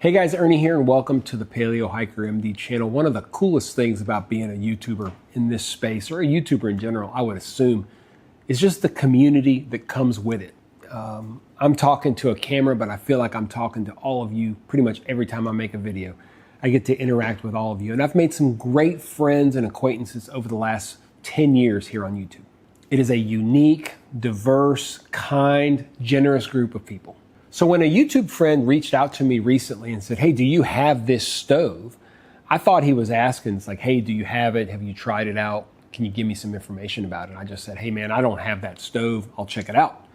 Hey guys, Ernie here and welcome to the Paleo Hiker MD channel. One of the coolest things about being a YouTuber in this space, or a YouTuber in general, I would assume, is just the community that comes with it. I'm talking to a camera, but I feel like I'm talking to all of you pretty much every time I make a video. I get to interact with all of you, and I've made some great friends and acquaintances over the last 10 years here on YouTube. It is a unique, diverse, kind, generous group of people. So when a YouTube friend reached out to me recently and said, hey, do you have this stove? I thought he was asking, it's like, hey, do you have it? Have you tried it out? Can you give me some information about it? I just said, hey man, I don't have that stove. I'll check it out.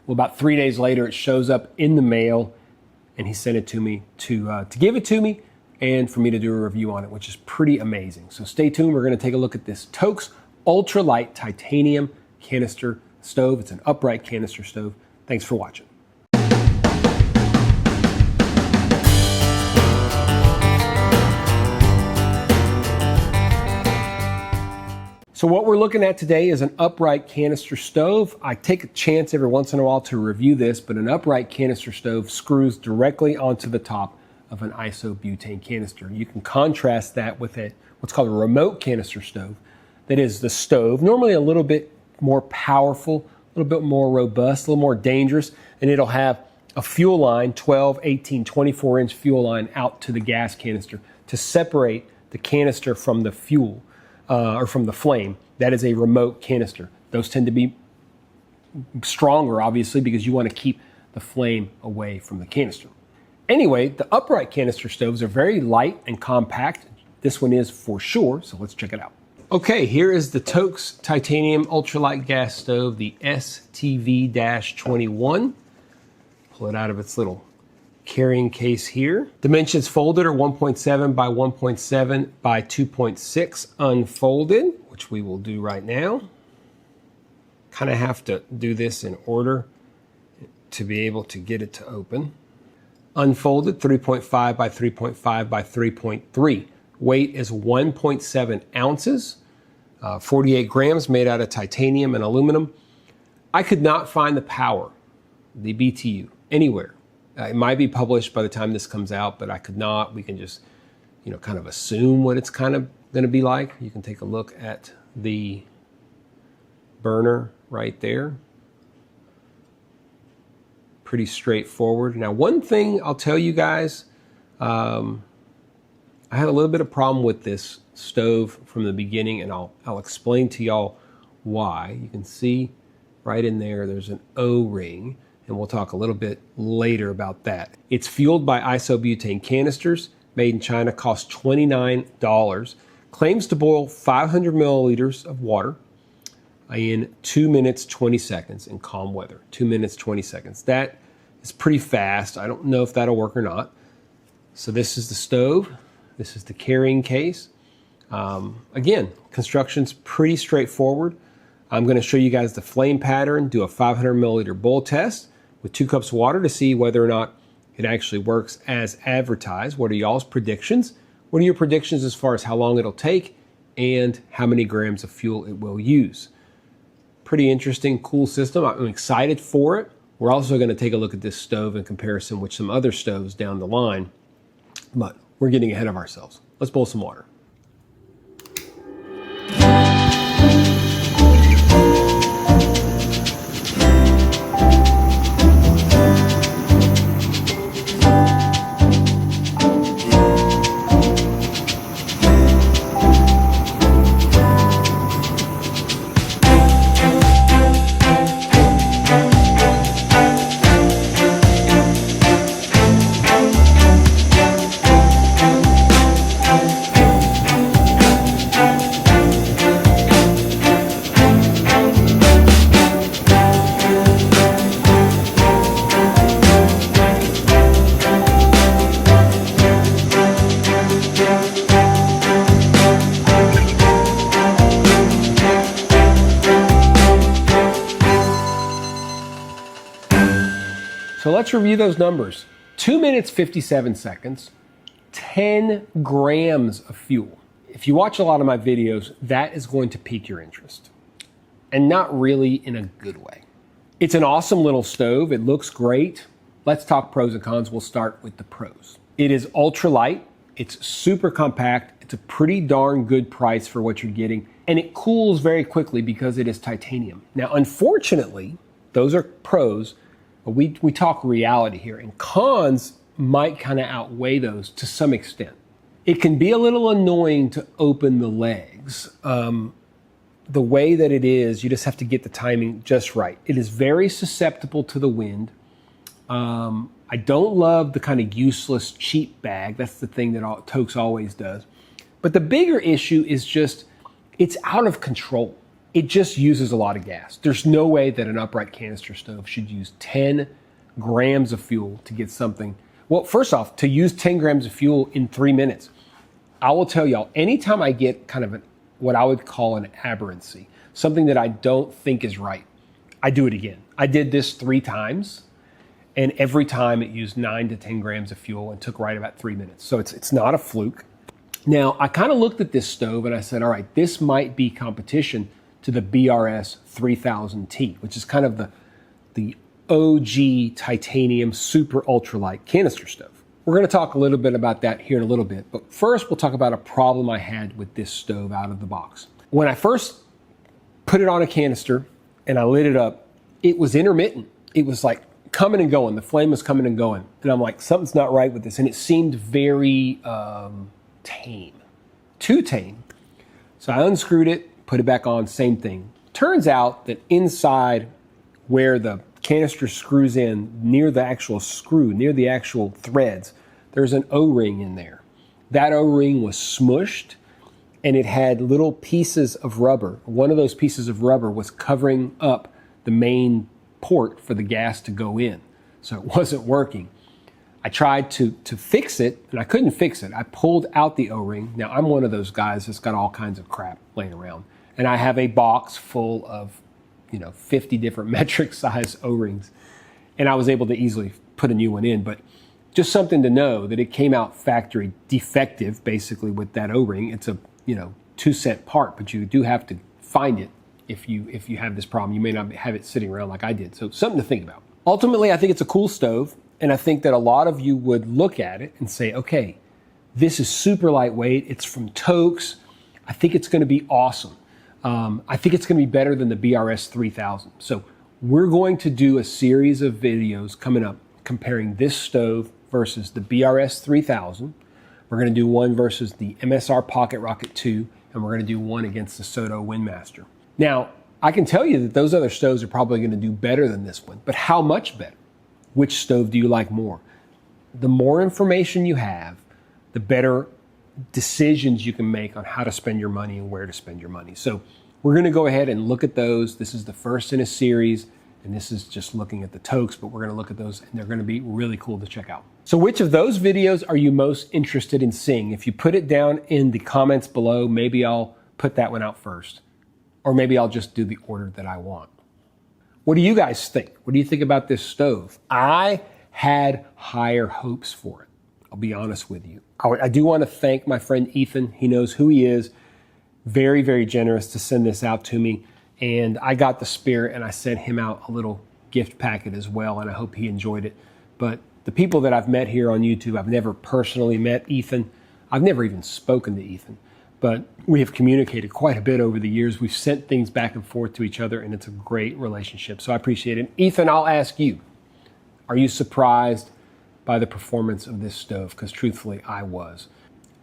Well, about 3 days later, it shows up in the mail and he sent it to me to give it to me and for me to do a review on it, which is pretty amazing. So stay tuned. We're going to take a look at this Toaks Ultralight titanium canister stove. It's an upright canister stove. Thanks for watching. So what we're looking at today is an upright canister stove. I take a chance every once in a while to review this, but an upright canister stove screws directly onto the top of an isobutane canister. You can contrast that with what's called a remote canister stove. That is the stove, normally a little bit more powerful, a little bit more robust, a little more dangerous, and it'll have a fuel line, 12, 18, 24-inch fuel line out to the gas canister to separate the canister from the fuel. Or from the flame. That is a remote canister. Those tend to be stronger, obviously, because you want to keep the flame away from the canister. Anyway, the upright canister stoves are very light and compact. This one is for sure, so let's check it out. Okay, here is the Toaks Titanium Ultralight Gas Stove, the STV-21. Pull it out of its little carrying case here. Dimensions folded are 1.7 by 1.7 by 2.6 unfolded, which we will do right now. Kind of have to do this in order to be able to get it to open. Unfolded, 3.5 by 3.5 by 3.3. Weight is 1.7 ounces, 48 grams, made out of titanium and aluminum. I could not find the power, the BTU, anywhere. It might be published by the time this comes out, but I could not. We can just, kind of assume what it's kind of going to be like. You can take a look at the burner right there. Pretty straightforward. Now, one thing I'll tell you guys, I had a little bit of problem with this stove from the beginning, and I'll explain to y'all why. You can see right in there, there's an O-ring. And we'll talk a little bit later about that. It's fueled by isobutane canisters, made in China, costs $29. Claims to boil 500 milliliters of water in 2 minutes, 20 seconds in calm weather. 2 minutes, 20 seconds. That is pretty fast. I don't know if that'll work or not. So this is the stove. This is the carrying case. Again, construction's pretty straightforward. I'm going to show you guys the flame pattern, do a 500 milliliter boil test with 2 cups of water to see whether or not it actually works as advertised. What are y'all's predictions? What are your predictions as far as how long it'll take and how many grams of fuel it will use? Pretty interesting, cool system. I'm excited for it. We're also going to take a look at this stove in comparison with some other stoves down the line, but we're getting ahead of ourselves. Let's boil some water. So let's review those numbers. 2 minutes, 57 seconds, 10 grams of fuel. If you watch a lot of my videos, that is going to pique your interest. And not really in a good way. It's an awesome little stove. It looks great. Let's talk pros and cons. We'll start with the pros. It is ultralight. It's super compact. It's a pretty darn good price for what you're getting. And it cools very quickly because it is titanium. Now, unfortunately, those are pros, but we talk reality here. And cons might kind of outweigh those to some extent. It can be a little annoying to open the legs. The way that it is, you just have to get the timing just right. It is very susceptible to the wind. I don't love the kind of useless cheap bag. That's the thing that Toaks always does. But the bigger issue is just, it's out of control. It just uses a lot of gas. There's no way that an upright canister stove should use 10 grams of fuel to get something. Well, first off, to use 10 grams of fuel in 3 minutes. I will tell y'all, anytime I get kind of what I would call an aberrancy, something that I don't think is right, I do it again. I did this 3 times, and every time it used 9 to 10 grams of fuel and took right about 3 minutes. So it's not a fluke. Now, I kind of looked at this stove and I said, all right, this might be competition to the BRS 3000T, which is kind of the OG titanium super ultralight canister stove. We're going to talk a little bit about that here in a little bit, but first we'll talk about a problem I had with this stove out of the box. When I first put it on a canister and I lit it up, it was intermittent. It was like coming and going. The flame was coming and going. And I'm like, something's not right with this. And it seemed very tame, too tame. So I unscrewed it, put it back on, same thing. Turns out that inside where the canister screws in, near the actual screw, near the actual threads, there's an O-ring in there. That O-ring was smushed and it had little pieces of rubber. One of those pieces of rubber was covering up the main port for the gas to go in. So it wasn't working. I tried to fix it and I couldn't fix it. I pulled out the O-ring. Now I'm one of those guys that's got all kinds of crap laying around. And I have a box full of 50 different metric size O-rings. And I was able to easily put a new one in, but just something to know that it came out factory defective, basically, with that O-ring. It's a 2-cent part, but you do have to find it if you have this problem. You may not have it sitting around like I did. So something to think about. Ultimately, I think it's a cool stove, and I think that a lot of you would look at it and say, okay, this is super lightweight. It's from Toaks. I think it's going to be awesome. I think it's going to be better than the BRS 3000. So we're going to do a series of videos coming up comparing this stove versus the BRS 3000. We're going to do one versus the MSR Pocket Rocket 2, and we're going to do one against the Soto Windmaster. Now, I can tell you that those other stoves are probably going to do better than this one, but how much better? Which stove do you like more? The more information you have, the better decisions you can make on how to spend your money and where to spend your money. So we're going to go ahead and look at those. This is the first in a series, and this is just looking at the Toaks, but we're going to look at those, and they're going to be really cool to check out. So which of those videos are you most interested in seeing? If you put it down in the comments below, maybe I'll put that one out first, or maybe I'll just do the order that I want. What do you guys think? What do you think about this stove? I had higher hopes for it. I'll be honest with you. I do want to thank my friend Ethan. He knows who he is. Very, very generous to send this out to me. And I got the spirit and I sent him out a little gift packet as well, and I hope he enjoyed it. But the people that I've met here on YouTube, I've never personally met Ethan. I've never even spoken to Ethan. But we have communicated quite a bit over the years. We've sent things back and forth to each other, and it's a great relationship. So I appreciate it. Ethan, I'll ask you, are you surprised by the performance of this stove? Because truthfully, I was.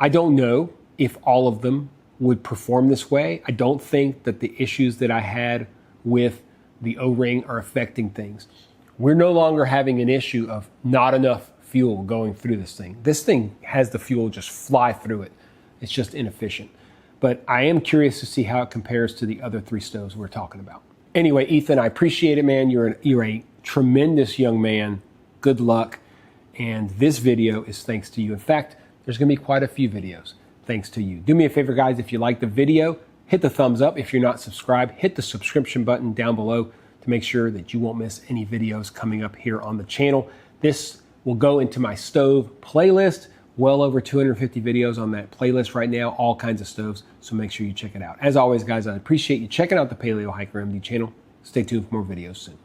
I don't know if all of them would perform this way. I don't think that the issues that I had with the O-ring are affecting things. We're no longer having an issue of not enough fuel going through this thing. This thing has the fuel just fly through it. It's just inefficient. But I am curious to see how it compares to the other 3 stoves we're talking about. Anyway, Ethan, I appreciate it, man. You're a tremendous young man. Good luck. And this video is thanks to you. In fact, there's going to be quite a few videos thanks to you. Do me a favor, guys. If you like the video, hit the thumbs up. If you're not subscribed, hit the subscription button down below to make sure that you won't miss any videos coming up here on the channel. This will go into my stove playlist. Well over 250 videos on that playlist right now, all kinds of stoves, so make sure you check it out. As always, guys, I appreciate you checking out the Paleo Hiker MD channel. Stay tuned for more videos soon.